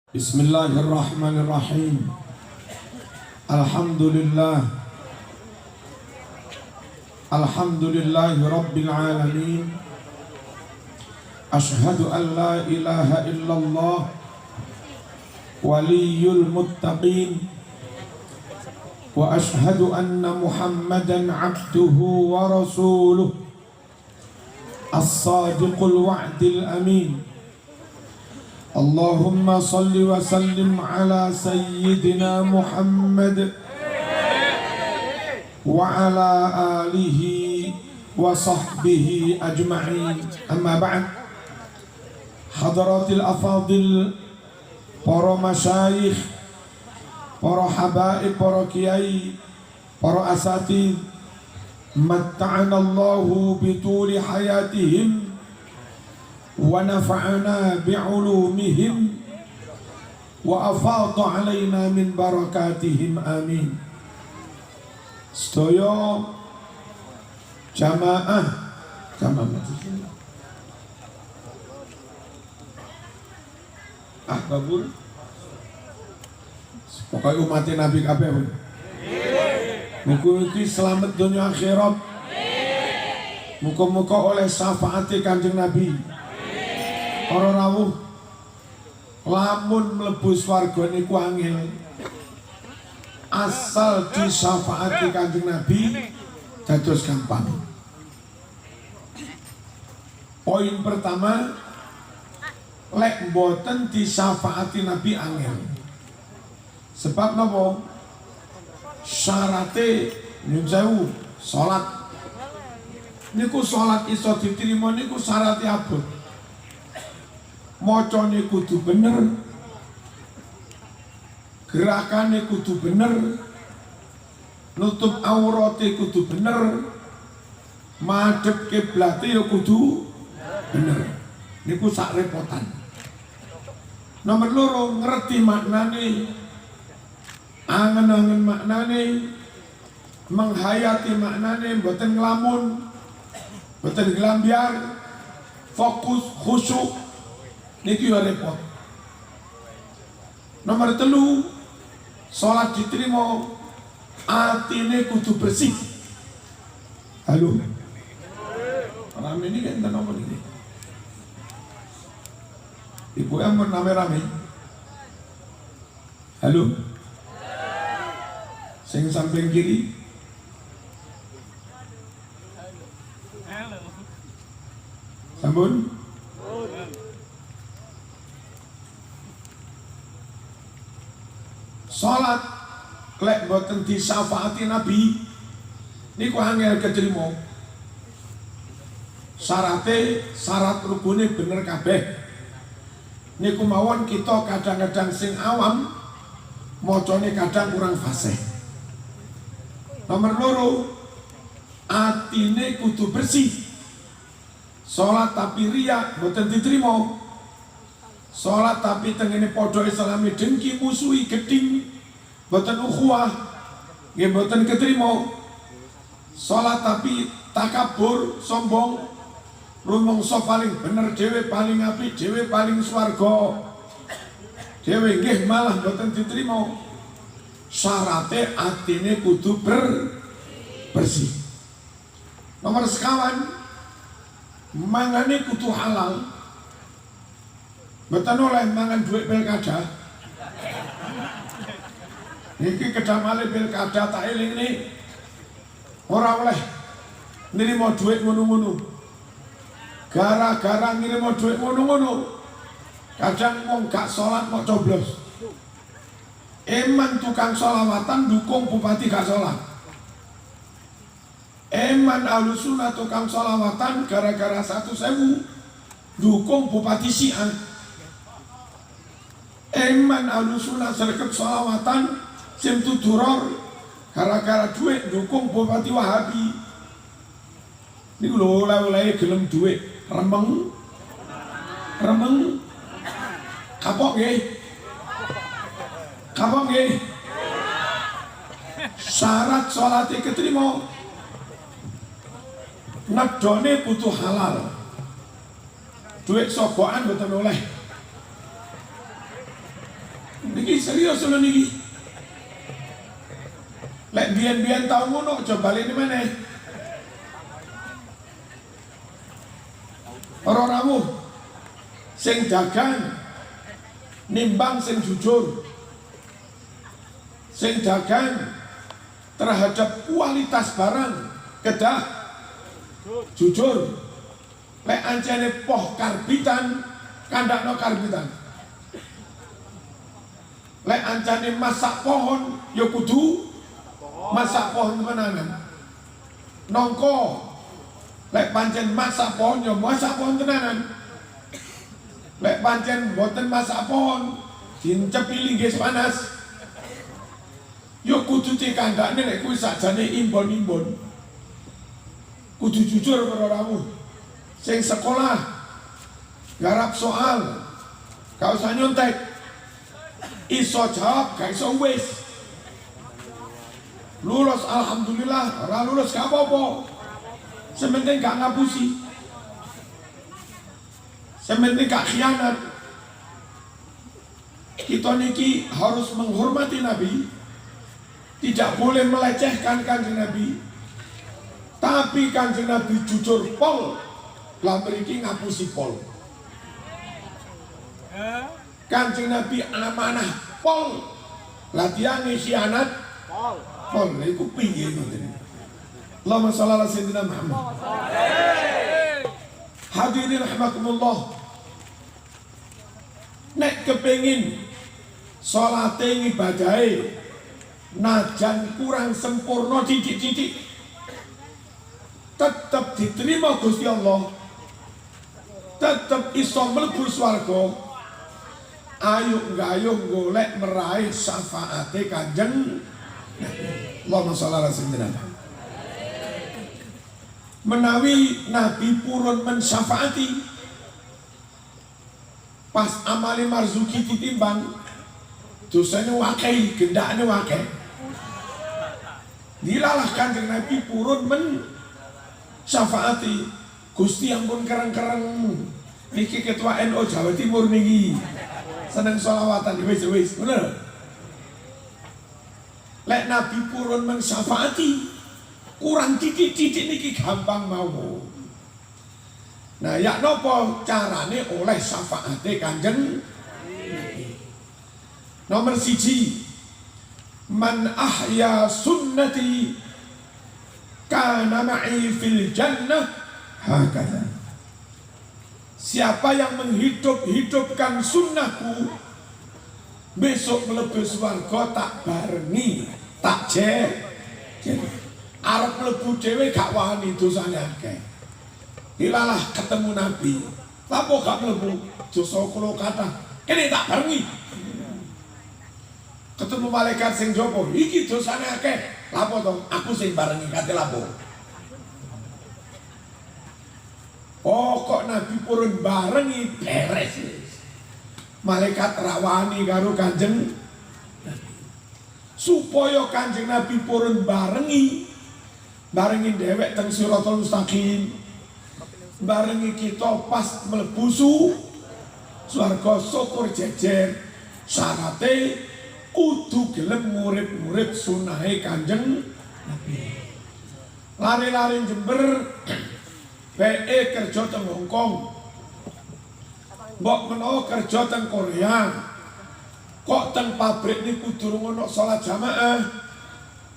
Bismillahirrahmanirrahim. Alhamdulillah. Alhamdulillahi Rabbil alamin. Ashhadu an la ilaha illallah waliyul muttaqin. Wa ashhadu anna Muhammadan abduhu wa rasuluh as-sadiqul wa'dil amin. Allahumma salli wa sallim ala sayyidina Muhammad wa ala alihi wa sahbihi ajma'in. Amma ba'd. Hadaratil afadil, para masyayikh, para habaib, para kiai, para asatid, matta'anallahu bituli hayatihim wa nafa'ana bi'ulumihim wa afadha alaina min barakatihim, amin. Sedaya jamaah ahbabul pokoknya umat Nabi kabeh. Muga-muga selamat dunia akhirat. Muga-muga oleh syafaat Kanjeng Nabi. Para rawuh lamun mlebu swarga niku angel, asal disyafaati Kanjeng Nabi dados gampang. Poin pertama, lek mboten disyafaati Nabi angel. Sebab napa? Syarate nyun sewu salat. Niku salat iso diterima niku syarate abot. Mocone kudu bener, gerakane kudu bener, nutup aurate kudu bener, madhep kiblate ya kudu bener. Niku sak repotan. Nomor loro, ngerti maknane, angen-angen maknane, menghayati maknane, mboten nglamun, mboten gelambiar, fokus, khusyuk. Niki yo repot. Nomor telu, sholat diterima, atine kudu bersih. Halo. Rame ini kan nomor ini. Ibu yang rame-rame. Halo. Sing samping kiri. Sampun. Salat lek boten disyafaati Nabi niku angel ketrima. Syarat rukune bener kabeh. Niku mawon kita kadang-kadang sing awam macane kadang kurang fasih. Nomor loro, atine kudu bersih. Salat tapi riya boten diterima. Salat tapi tengene padha islami dengki musuhi geding boten ukhuwah nggih boten ketrima. Salat tapi takabur sombong rumangsa paling bener dhewe, paling apik dhewe, paling swarga dhewe nggih malah boten diterima. Syarate atine kudu bersih. Nomor sekawan, mangane kudu halal. Mboten oleh mangan duit pilkada. Iki kedamale pilkada tak eling nih. Ora oleh nrimo duit ngono-ngono. Gara-gara nrimo duit ngono-ngono, kadang wong gak salat kok coblos. Eman tukang sholawatan dukung bupati gak salat. Eman Ahlussunnah tukang sholawatan gara-gara 1.000 dukung bupati Syiah. Eman Ahlussunnah serket sholawatan simtu duror gara-gara duit dukung bupati Wahabi. Niku lho oleh gelem duit remeng kapok nggih. Syarat salate ketrima nedone butuh halal. Duit sogokan mboten oleh. Niki serius lho niki. Lek biyen-biyen tau ngono coba balik mana? Ora rawuh sing dagang nimbang sing jujur. Sing dagang terhadap kualitas barang kedah jujur. Lek ancene poh karbitan kandakno karbitan. Lek ancane masak pohon ya kudu masak pohon tenanan. Nongko lek pancen masak pohon ya masak pohon tenanan. Lek pancen boten masak pohon dincepi linggis panas ya kudu dikandakne lek kuwi sakjane imbon-imbon. Kudu jujur para rawuh. Sing sekolah garap soal gak usah nyontek, iso jawab gak iso wis. Lulus alhamdulillah, ora lulus gak apa-apa, sementing gak ngapusi, sementing gak khianat. Kita niki harus menghormati Nabi, tidak boleh melecehkan Kanjeng Nabi, tapi Kanjeng Nabi jujur pol, lah mriki ngapusi pol. Kanjeng Nabi amanah pol, lah dia khianat pol. Iku piye ngoten. Allahumma shalli ala sayyidina Muhammad. Hadirin rahimakumullah. Nek kepengin salate ngibadahe najan kurang sempurna titik-titik tetap diterima Gusti Allah, tetap iso mlebu swarga. Ayo gayung golek meraih syafaate Kanjeng Nabi. Allahumma shalli ala sayyidina Muhammad. Menawi Nabi purun mensyafaati pas amali marzuki ditimbang dosane wakei, gendakane wakei. Dilalah Kanjeng Nabi purun syafaati. Gusti ampun kereng-kereng niki ketua NU Jawa Timur niki seneng sholawatan wis bener. Lek Nabi purun mensyafaati kurang titik-titik niki gampang mau. Nah ya nopo carane oleh syafaate Kanjeng Nabi. Nomor 1, man ahya sunnati kana ma'i fil jannah hakadha. Siapa yang menghidupkan sunnahku besok mlebu swarga tak barengi, tak arep mlebu dhewe gak wani dosane akeh. Ilalah ketemu Nabi, lapo gak mlebu dosa kula kathah, kene tak barengi. Ketemu malaikat sing jopo, iki dosane akeh, lapo to aku sing barengi kate lapo. Pokok Nabi purun barengi beres. Malaikat rawani karo Kanjeng Nabi. Supaya Kanjeng Nabi purun barengi dhewek teng Siratal Mustaqim. Barengi kita pas mlebu swarga syukur jejer. Syarate kudu gelem ngurip-ngurip sunahe Kanjeng Nabi. Lari-lari Jember BE kerja teng Hongkong, mbok menawa kerja teng Korea, kok teng pabrik niku durung ono salat jamaah,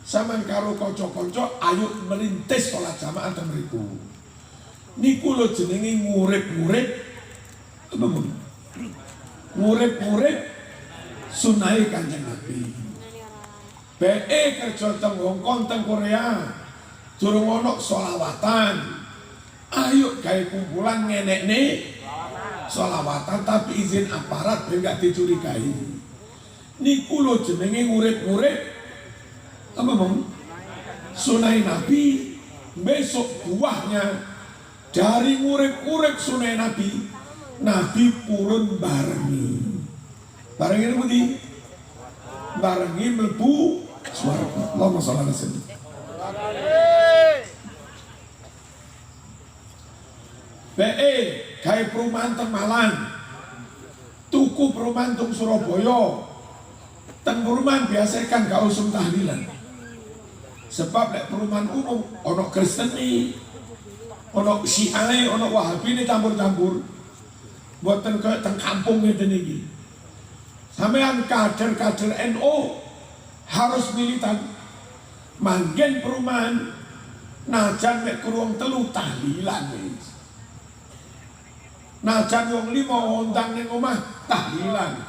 sampean karo kanca-kanca ayo merintis salat jamaah teng mriku. Niku lho jenenge ngurip-ngurip, ngurip-ngurip sunahe Kanjeng Nabi. BE kerja teng Hongkong teng Korea, durung ono sholawatan. Ayo gawe kumpulan ngenekne sholawatan tapi izin aparat biar gak dicurigai. Niku lho jenenge ngurip-ngurip apa bang? Sunai Nabi. Besok buahnya dari ngurip-ngurip sunai Nabi, Nabi purun barengi. Barengi ini budi, barengi mlebu swarga. Allahumma sholli ala sayyidina. BE gawe perumahan teng Malang, tuku perumahan teng Surabaya, Teng perumahan biasa kan gak usum tahlilan. Sebab lek perumahan umum ono Kristen nih, ono Syiah, ono Wahabi ini campur-campur. Buatan ke teng kampung itu nih. Sampean kader-kader NU harus militan. Manggen perumahan najan mek kurung telu tahlilan wis. Najan wong lima ondang ning omah tahlilan.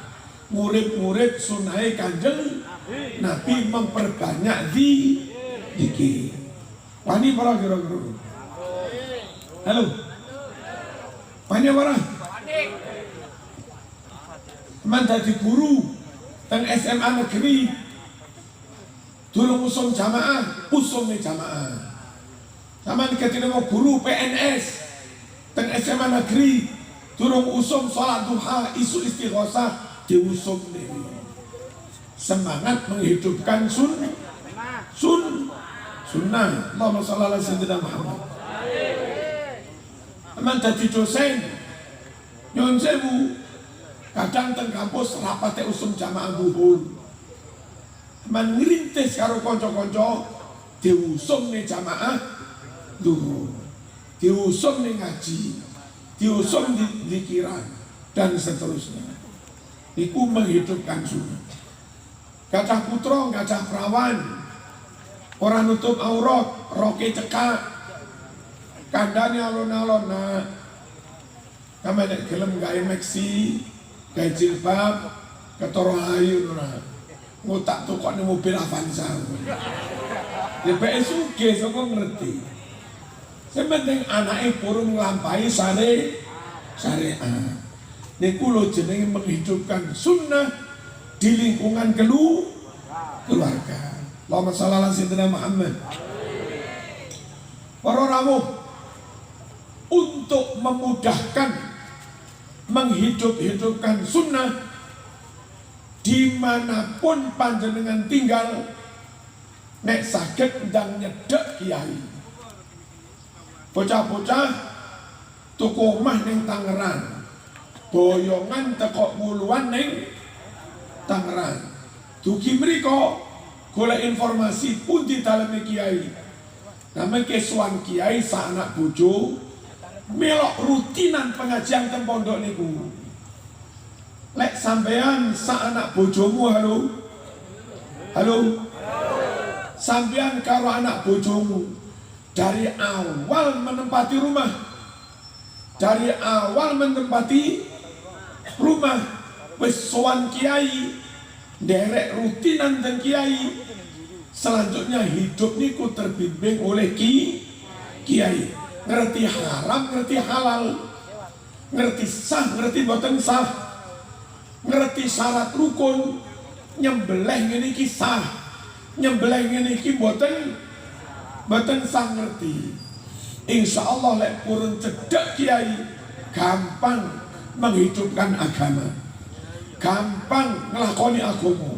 Murid-murid sunai Kanjeng Nabi memperbanyak zikir. Wani para kira-kira. Halo. Wani para. Man dadi guru teng SMA negeri. Durung usum jamaah, usum jamaah. Sama ketika mau guru PNS teng SMA negeri, durung usum sholat duha, isu istighosah diusum nih. Semangat menghidupkan sunnah. Allahumma shalli ala sayyidina Muhammad. Teman dadi dosen nyuwun sewu, kadang teng kampus rapate usum jamaah zuhur. Teman ngrintis karo kanca-kanca diusum nih jamaah zuhur, diusum nih ngaji, diusum di zikiran dan seterusnya. Iku menghidupkan sunnah. Gajah putra, gajah perawan, orang nutup aurat, roke cekak, kandane alon-alon. Nah, kami nek gelem gawe meksi, gawe jilbab, ketoro ayu ora. Ngutak tukokne mobil Avanza. Ya bae sugih sapa ngerti. Sing penting anake purun nglampahi syariat. Niku lho jenenge menghidupkan sunnah di lingkungan keluarga. Allahumma shalli ala sayyidina Muhammad. Para rawuh, untuk memudahkan menghidupkan sunnah dimanapun panjenengan tinggal, nek saged ndang nyedek kiai. Bocah-bocah tuku omah ning Tangerang. Boyongan teko muluan ning Tangerang. Dugi mriko golek informasi pundi daleme kiai. Name kesuwan kiai sak anak bojo melok rutinan pengajian teng pondok niku. Lek sampean sak anak bojomu halo. Sampean karo anak bojomu dari awal menempati rumah, dari awal menempati rumah wis sowan kiai, derek rutinan dan kiai, selanjutnya hidup niku terbimbing oleh kiai, ngerti haram, ngerti halal, ngerti sah, ngerti boten sah, ngerti syarat rukun, nyembelih ngene iki sah, nyembelih ngene iki boten sah, ngerti. Insya Allah lek purun cedek kiai, gampang menghidupkan agama, gampang ngelakoni agama,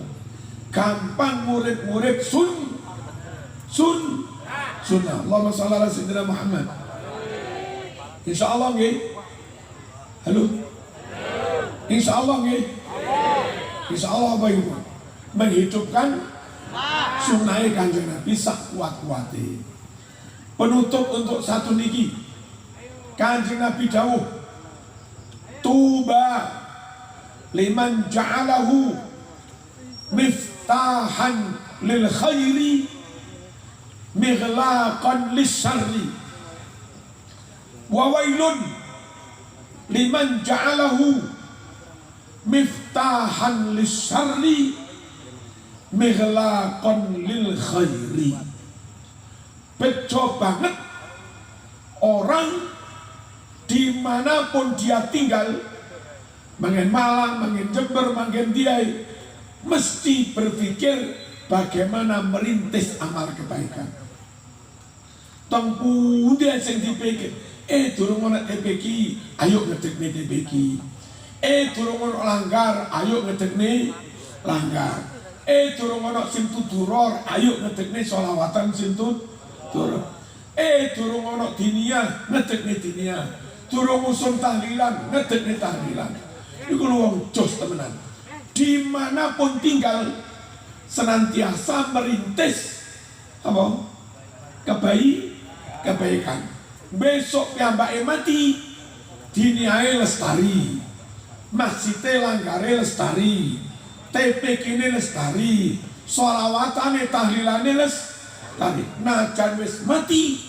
gampang murid-murid sunnah. Allahumma shalli ala sayyidina Muhammad. Insya Allah nggih. Halo. Insya Allah nggih. Insya Allah apa itu? Menghidupkan sunnah Kanjeng Nabi sak kuat-kuate. Penutup untuk satu niki, Kanjeng Nabi dawuh, tuba liman ja'alahu miftahan lil khairi mighlaqan lis syarri wa wailun liman ja'alahu miftahan lis syarri mighlaqan lil khairi. Bejo banget orang dimanapun dia tinggal, mangen Malang, mangen Jember, mangen Diai, mesti berpikir bagaimana merintis amal kebaikan. Tengku dia sing dipikir, durung ana TPQ, ayo ngedekne TPQ. Durung ana langgar, ayo ngedekne langgar. Durung ana simtuduror, ayo ngedekne sholawatan simtuduror. Durung ana diniyah, ngedekne diniyah. Durung usum tahlilan, ngedekne tahlilan. Iku lho wong jos temenan. dimanapun tinggal senantiasa merintis apa? Kebaikan. Besok piyambake mati diniae lestari, masjide langgare lestari, TPK ini lestari, sholawatane tahlilane lestari. Najan wis mati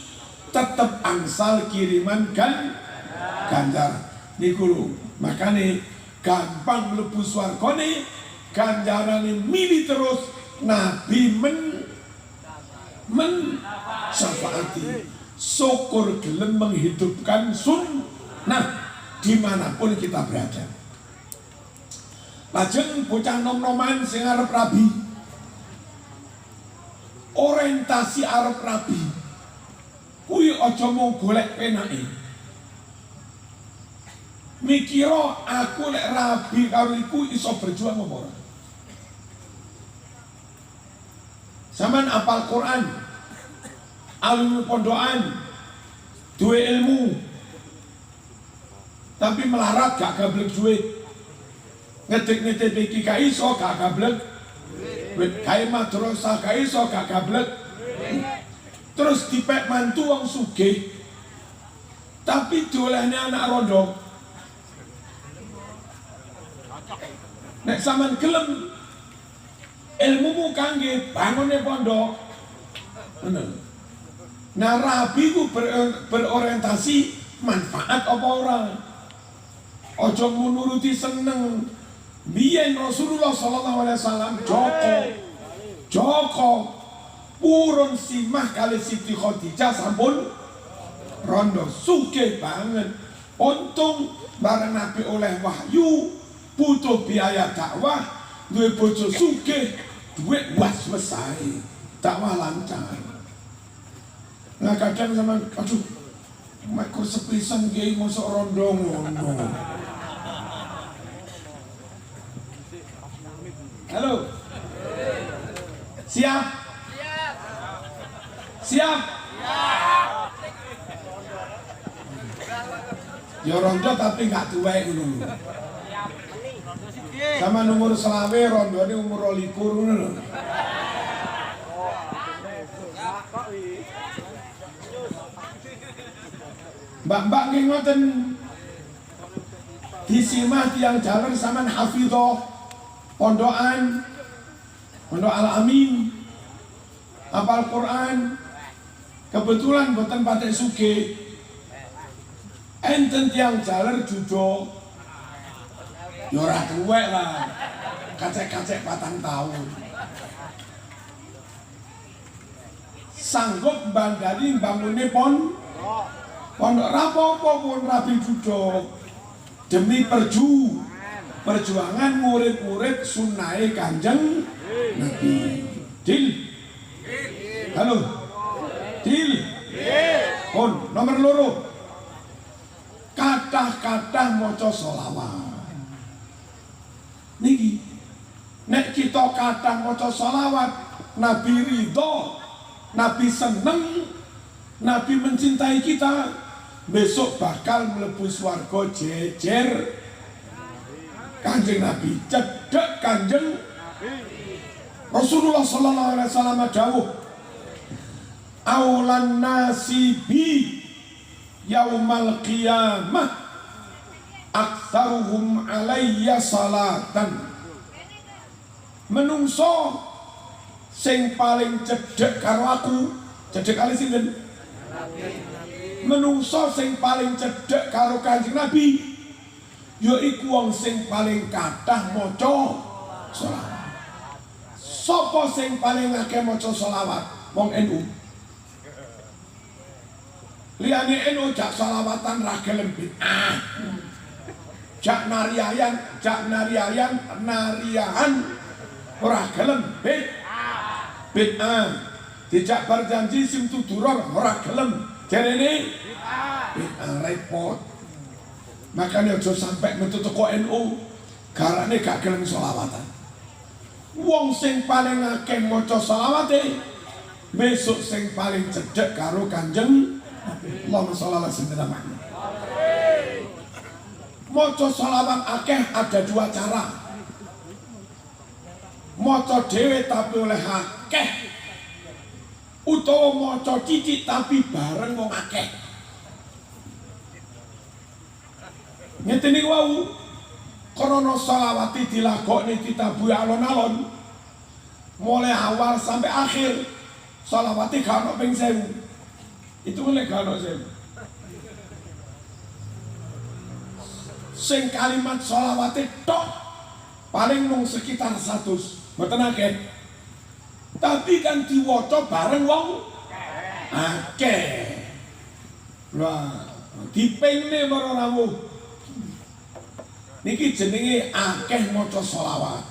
tetep angsal kiriman ganjar niku lho. Makane gampang mlebu swargane, ganjarane mili terus Nabi syafaati. Syukur gelem menghidupkan sunnah dimanapun kita berada. Lajeng bocah nom-noman sing arep rabi, orientasi arep rabi kuwi aja mung golek penake. Mikira aku lek rabi karo iku iso berjuang apa ora? Sampeyan apal Quran, alumni pondokan, duwe ilmu, tapi melarat gak gablek duit, ngetik-ngetik iki gak iso gak gablek, kae madrasah gak iso gak gablek, terus dipek mantu wong sugih, tapi diolehne anak rondo. Nek sampean gelem ilmumu kangge bangune pondok, nah rabi ku berorientasi manfaat apa ora. Ojo menuruti seneng. Biyen Rasulullah sallallahu alaihi wasallam Joko purun simah kali Siti Khadijah sampun rondo sugih banget. Untung bareng Nabi oleh wahyu, butuh biaya dakwah, duwe bojo sugih, duit was-was ae, dakwah lancar. Nah kadang sama, aduh, mek sepisan kiai mosok rondo ngono. Halo. Siap? Siap? Ya rondo tapi nggak tuwek ngono. Sama umur selawe rondo ini umur 22 ngono lho. Mbak-mbak nggih ngoten disimah tiang jalan sampean hafidhah pondokan, pondok Al-Amin, hafal Quran. Kebetulan boten patek sugih, enten tiang jalan judo, ya ora tuwek lah, kacek-kacek 4 tahun. Sanggup bandani bangune pondok rapopo pun rapi judo demi perjuangan murid-murid sunnahe Kanjeng Nabi. Dil. Halo. Dil. Pun nomor loro. Kathah-kathah maca sholawat. Niki nek kita kathah maca sholawat, Nabi ridho, Nabi seneng, Nabi mencintai kita, besok bakal mlebu swarga jejer Kanjeng Nabi, cedhek Kanjeng Rasulullah sallallahu alaihi wasallam dawuh, aulan nasibi yaumal qiyamah aktsaruhum alayya salatan. Menungso sing paling cedhek karo aku, cedhek kali sinten? Menungso sing paling cedhek karo Kanjeng Nabi yaiku wong sing paling kathah maca sholawat. Sapa sing paling akeh maca sholawat? Wong NU. Liyane NU jak sholawatan ra gelem bid'ah. Jak nariayan ora gelem bid'ah. Dijak berjanji simtu duror ora gelem. Jarene bid'ah repot. Makanya aja sampai metu teko NU garane gak gelem sholawatan. Wong sing paling akeh maca sholawate besok sing paling cedhek karo Kanjeng Nabi. Allahumma sholli ala sayyidina Muhammad. Maca sholawat akeh ada 2 cara. maca dhewe tapi oleh akeh utawa maca titik tapi bareng wong akeh. Ngeten niku wau krana selawati dilakoni ditabuhi alon-alon mulai awal sampai akhir selawati gak ono ping 1000. Itu oleh gak ono 1000. Sing kalimat selawati tok paling mung sekitar 100, mboten akeh. Tapi kan diwaca bareng wong akeh. Wah, dipingne para rawuh. Niki jenenge akeh maca selawat.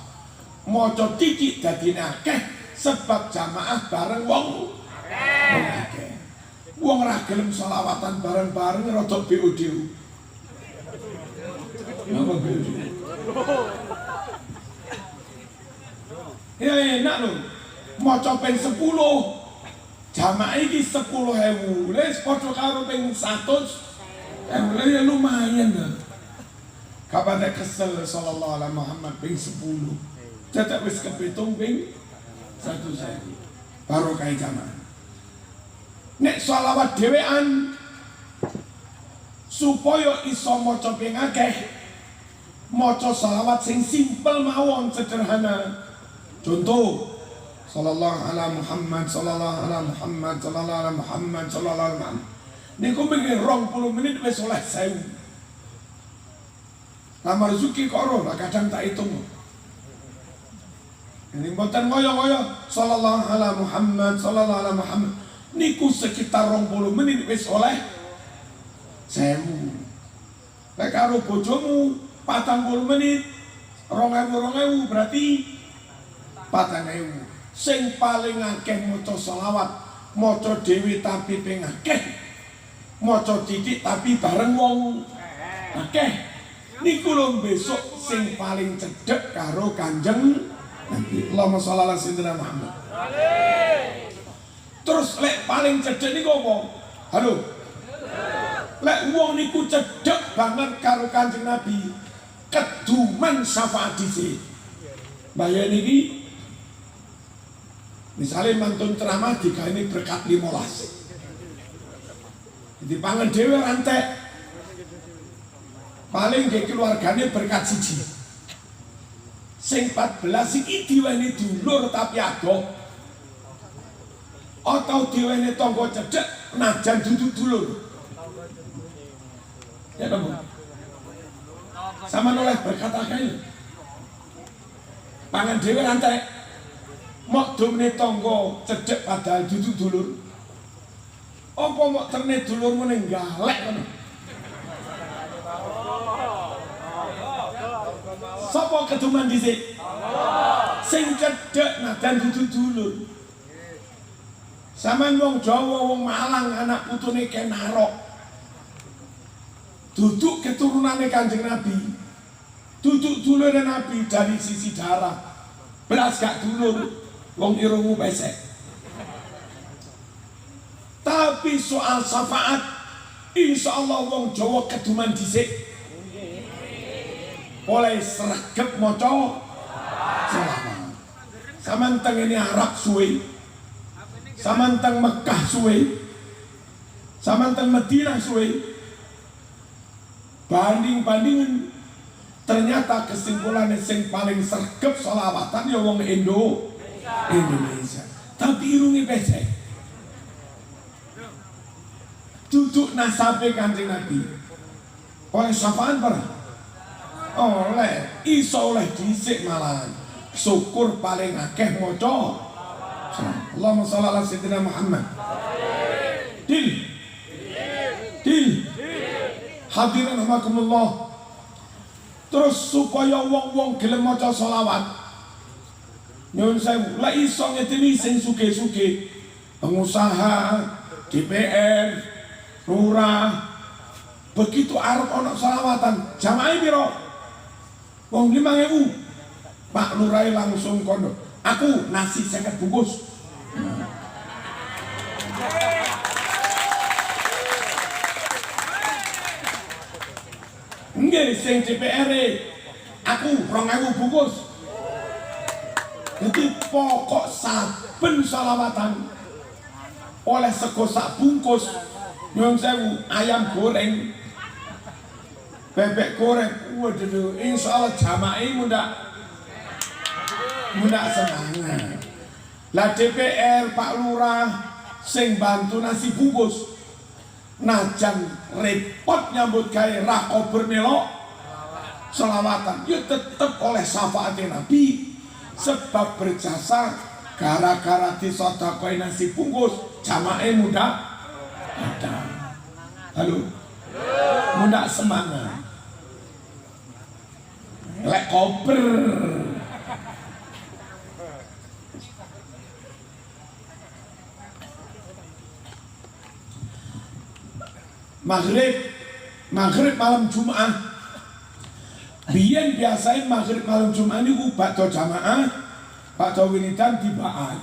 Maca titik dadine akeh sebab jamaah bareng wong akeh. Wong ra gelem selawatan bareng-bareng rada BOD. Napa BOD? Ya enak lho. Maca ping 10. Jamaah iki 10.000. Wis padha karo ping 100. Ya lumayan dah. Kapan kesel sallallahu alaihi Muhammad ping 10. Tetap wis kepitung ping 100.000. Baru kae jamaah. Nek sholawat dhewean supaya iso maca ping akeh. Maca sholawat sing simpel mawon sederhana. Contoh sallallahu alaihi Muhammad sallallahu alaihi Muhammad sallallahu alaihi Muhammad sallallahu alaihi Muhammad. Niku mikir 20 menit wis oleh 1000. Lamar Zuki kok ora kadang tak hitung. Ini mboten ngoyo-ngoyo sallallahu alaihi Muhammad sallallahu alaihi Muhammad. Niku sekitar 20 menit wis oleh 1000. Lek karo bojomu 40 menit 2000 berarti 4000. Sing paling akeh maca selawat maca dhewe tapi ping akeh, maca titik tapi bareng wong akeh. Niku lho besok sing paling cedhek karo Kanjeng Nabi. Allahumma sholli ala sayyidina Muhammad. Terus lek paling cedhek niku apa? Halo. Lek wong niku cedhek banget karo Kanjeng Nabi, keduman syafaat dhisik. Bayar niki misalnya mantun ceramah jika ini berkat 15. Jadi pangan dewe rantek paling di keluarganya berkat 1. Sing 14 iki diweni dulur tapi adoh atau diweni tangga cedhek najan dudu dulur. Ya kamu sama noleh berkat akeh. Pangan dhewe rantek mok domne tangga cedhek padahal dudu dulur. Apa mok terne dulurmu ning galek ngono. Sapa keduman dhisik? Sing cedhek nadan dudu dulur. Sampeyan wong Jawa, wong Malang, anak putune Kenarok. Duduk keturunane Kanjeng Nabi. Duduk dulure Nabi dari sisi darah. Belas gak dulur, wong irungu pesek. Tapi soal syafaat, insya Allah wong Jawa keduman dhisik. Oleh sregep maca selawat. Samanteng ini Arab suwe, samanteng Mekah suwe, samanteng Madinah suwe. Banding-bandingan ternyata kesimpulannya sing paling sregep selawatan ya wong Indonesia. Tapi irungi pesek. Duduk nasabe Kanjeng Nabi. Oleh syafaat pernah? Oleh iso oleh dhisik malah. Syukur paling akeh maca. Allahumma sholli ala sayyidina Muhammad. Dil. Hadirin rahimakumullah. Terus supaya wong-wong gelem maca selawat. Nyuwun sewu, lek iso ngedeni sing sugih-sugih, pengusaha, DPR, lurah, begitu arep ana selawatan, jamaah piro? Wong 5.000. Pak Lurai langsung kono. Aku nasi 50 bungkus. Nggih sing DPR aku 2.000 bungkus. Jadi pokok saben sholawatan oleh sego sak bungkus nyuwun sewu ayam goreng bebek goreng waduh insyaallah jamaah muda semangat lah DPR Pak Lurah sing bantu nasi bungkus najan repot nyambut gawe ra kober melok selawatan ya tetep oleh syafaat Nabi sebab berjasa gara-gara disodakoi nasi bungkus jamaah muda ada halo muda semangat lek koper maghrib malam Jumat biyen biasain maghrib malam Jumat niku bakdo jamaah bakdo wiridan tibaan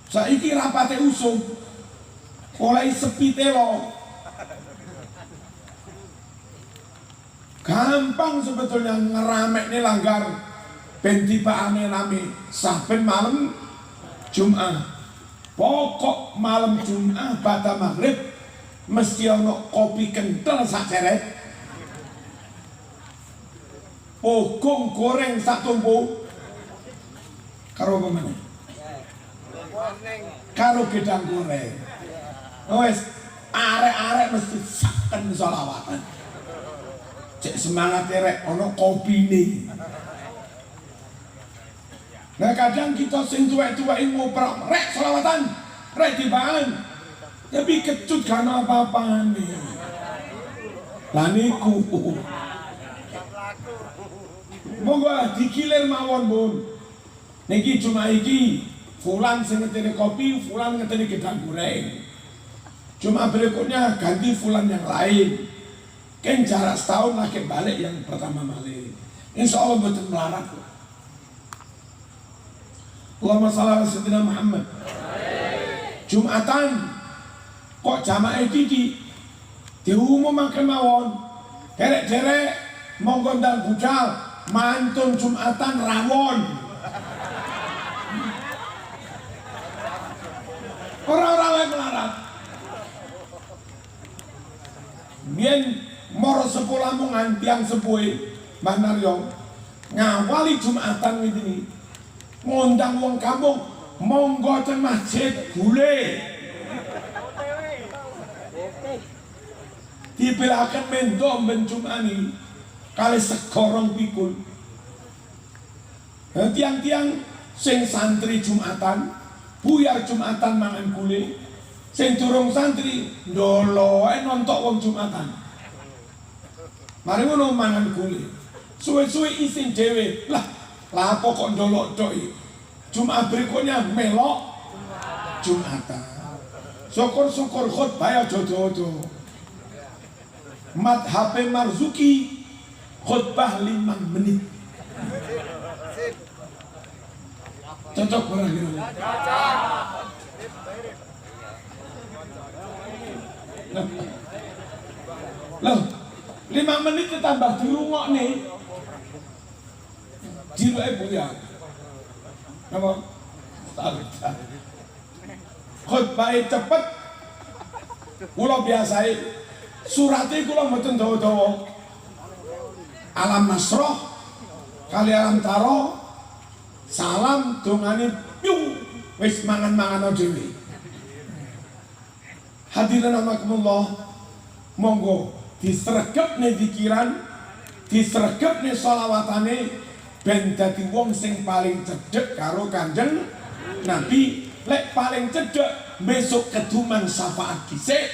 saiki rapate usum oleh sepi telo gampang sebetulnya ngeramek nih langgar ben tibaane rame saben malam Jumat pokok malam Jumat pada maghrib mesti ono kopi kental sak ceret pogong goreng sak tumpu karo apa meneh karo gedang goreng wes arek-arek mesti saken sholawatan cek semangat rek ono kopi nih. Nah kadang kita sing tuwek-tuwek ngoprek rek sholawatan rek tibaan tapi kecut karena apa-apa nih lah niku monggo dikilir mawon bun niki cuma iki fulan sing ngeteni kopi fulan ngeteni gedang goreng cuma berikutnya ganti fulan yang lain kan jarak setahun lagi balik yang pertama balik insya Allah betul melarat Allahumma shalli ala sayyidina Muhammad Jumatan kok jamaah iki diumumaken mawon derek-derek monggo ndang budal mantun Jumatan rawon orang-orang melarat biyen moro sepuh Lamongan tiang sepuhe Mbah Naryo ngawali Jumatan ini ngundang wong kampung monggo teng masjid gule dibelakan mendom bencumani kali sekorong pikul tiang-tiang sing santri Jumatan buyar Jumatan mangan gule sing durung santri ndolo nontok wong Jumatan mari ngono mangan gule suwe-suwe isin dhewe lah apa kok ndolok tok Jumat berikutnya melok Jumatan syukur-syukur khutbah ya jodoh-jodoh madhab Marzuki khutbah 5 menit cocok barang gitu loh 5 menit ditambah dirungok nih jiruke buya apa khutbah cepet kula biasai surate kula mboten dawa-dawa alam nasroh kali alam taro salam dongane piung wis mangan-mangan dhewe hadirin rahimakumullah monggo disregepne pikiran disregepne sholawatane ben dadi wong sing paling cedhek karo Kanjeng Nabi lek paling cedhek besok keduman syafaat dhisik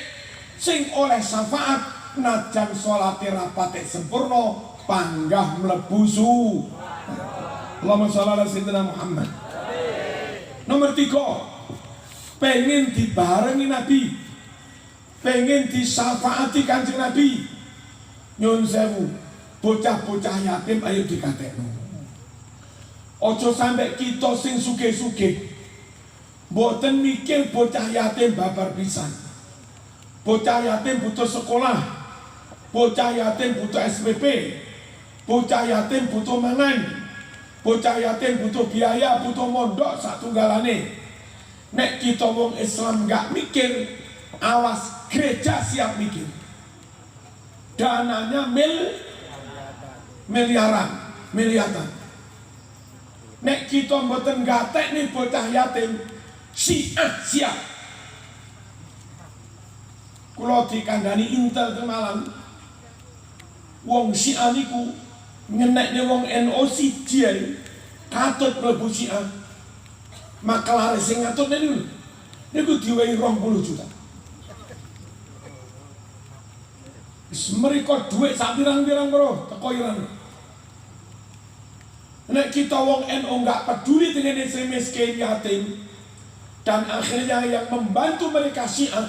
sing oleh syafaat najan sholate rapate sempurna panggah mlebu su Allahumma sholli ala sayyidina Muhammad nomor 3 pengen dibarengi Nabi pengen disyafaati Kanjeng Nabi nyun sewu bocah-bocah yatim ayo dikatekno ojo sampai kita sing sugih-sugih mboten mikir bocah yatim babar pisan bocah yatim butuh sekolah bocah yatim butuh SPP bocah yatim butuh mangan bocah yatim butuh biaya, butuh mondok satunggalane. Nek kita wong Islam gak mikir, awas gereja siap mikir. Dananya miliaran. Nek kita mboten gatek nih bocah yatim, siap. Kula dikandani intel temalan, wong Syiah niku ngenekne wong NU siji ae katut mlebu Syiah. Makelare sing ngatur niku diwehi 20 juta. Wis mriko dhuwit sak pirang-pirang bro, teko Iran. Nek kita wong NU nggak peduli dengan yang miskin yatim, dan akhirnya yang membantu mereka Syiah,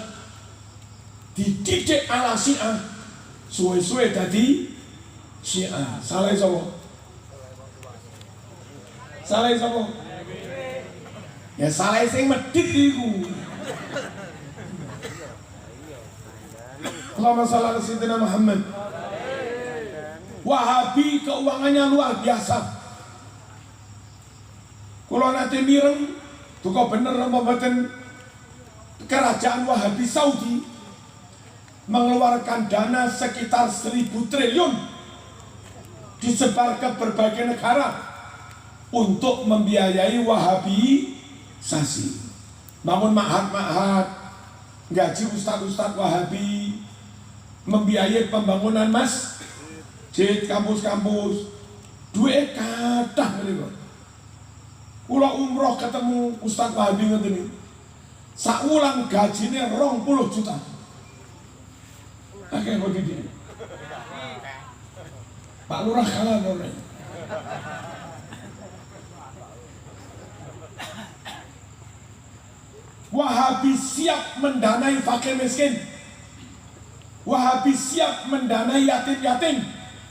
dididik ala Syiah, suwe-suwe tadi Syiah. Salah sapa? Ya salah sing medhit iku. Allahumma shalli ala sayyidina Muhammad. Wahabi keuangannya luar biasa. Kalau nanti mireng, tuh bener membuatkan kerajaan Wahabi Saudi mengeluarkan dana sekitar 1.000 triliun disebar ke berbagai negara untuk membiayai Wahabisasi, bangun ma'had, gaji ustadz Wahabi, membiayai pembangunan masjid, kampus-kampus, duit kathah mereka. Kula umroh ketemu Ustadz Wahabi ngoten iki. Sakulang gajine 20 juta. Akeh kok iki. Pak Lurah kalah ora. Wahabi siap mendanai fakir miskin. Wahabi siap mendanai yatim-yatim.